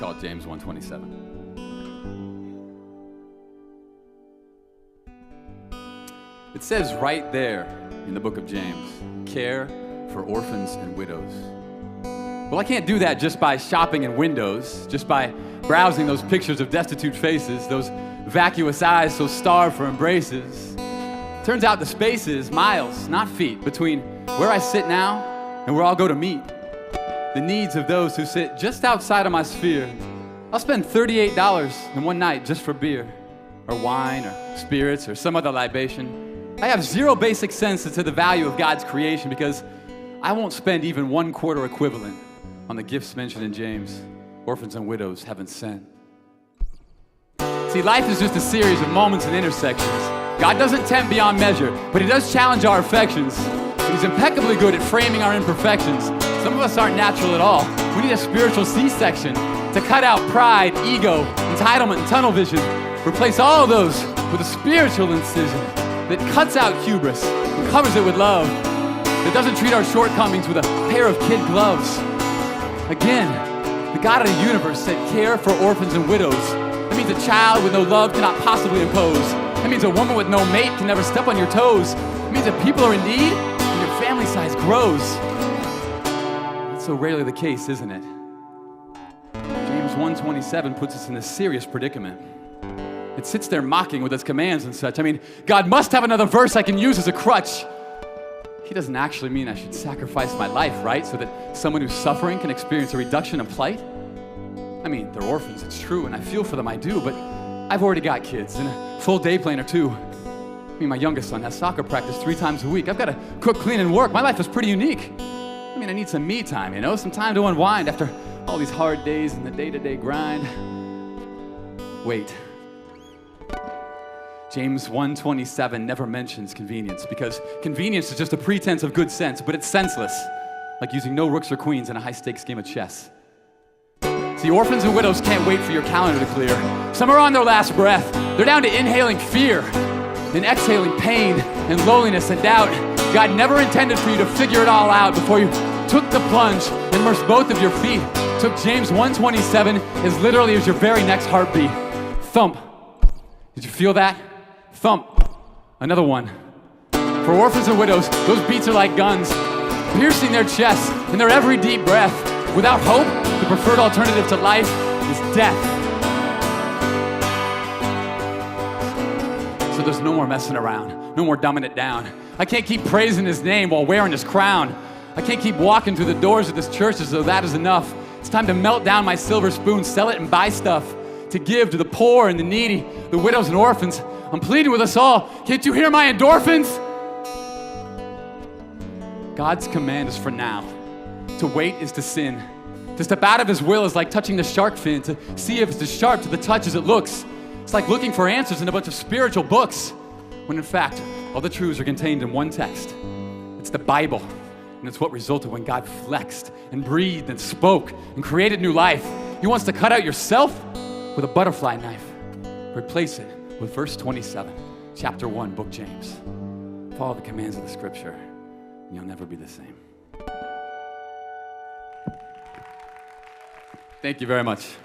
called James 1:27. It says right there in the book of James, care for orphans and widows. Well, I can't do that just by shopping in windows, just by browsing those pictures of destitute faces, those vacuous eyes so starved for embraces. Turns out the space is miles, not feet, between where I sit now and where I'll go to meet the needs of those who sit just outside of my sphere. I'll spend $38 in one night just for beer, or wine, or spirits, or some other libation. I have zero basic sense to the value of God's creation because I won't spend even 1/4 equivalent on the gifts mentioned in James. Orphans and widows haven't sent. See, life is just a series of moments and intersections. God doesn't tempt beyond measure, but He does challenge our affections. He's impeccably good at framing our imperfections. Some of us aren't natural at all. We need a spiritual C-section to cut out pride, ego, entitlement, and tunnel vision. Replace all of those with a spiritual incision that cuts out hubris and covers it with love, that doesn't treat our shortcomings with a pair of kid gloves. Again, the God of the universe said care for orphans and widows. That means a child with no love cannot possibly impose. That means a woman with no mate can never step on your toes. It means that people are in need and your family size grows. That's so rarely the case, isn't it? James 1:27 puts us in a serious predicament. It sits there mocking with its commands and such. I mean, God must have another verse I can use as a crutch. He doesn't actually mean I should sacrifice my life, right? So that someone who's suffering can experience a reduction in plight? I mean, they're orphans, it's true, and I feel for them, I do, but I've already got kids and a full day plan or two. I mean, my youngest son has soccer practice 3 times a week. I've got to cook, clean, and work. My life is pretty unique. I mean, I need some me time, you know, some time to unwind after all these hard days and the day-to-day grind. Wait. James 1:27 never mentions convenience because convenience is just a pretense of good sense, but it's senseless, like using no rooks or queens in a high-stakes game of chess. See, orphans and widows can't wait for your calendar to clear. Some are on their last breath. They're down to inhaling fear and exhaling pain and loneliness and doubt. God never intended for you to figure it all out before you took the plunge and immersed both of your feet. Took James 1:27 as literally as your very next heartbeat. Thump. Did you feel that? Thump. Another one. For orphans and widows, those beats are like guns, piercing their chests in their every deep breath. Without hope, the preferred alternative to life is death. So there's no more messing around, no more dumbing it down. I can't keep praising His name while wearing His crown. I can't keep walking through the doors of this church as though that is enough. It's time to melt down my silver spoon, sell it, and buy stuff to give to the poor and the needy, the widows and orphans. I'm pleading with us all. Can't you hear my endorphins? God's command is for now. To wait is to sin. To step out of His will is like touching the shark fin, to see if it's as sharp to the touch as it looks. It's like looking for answers in a bunch of spiritual books, when in fact, all the truths are contained in one text. It's the Bible, and it's what resulted when God flexed and breathed and spoke and created new life. He wants to cut out yourself with a butterfly knife. Replace it with verse 27, chapter 1, book James. Follow the commands of the scripture, and you'll never be the same. Thank you very much.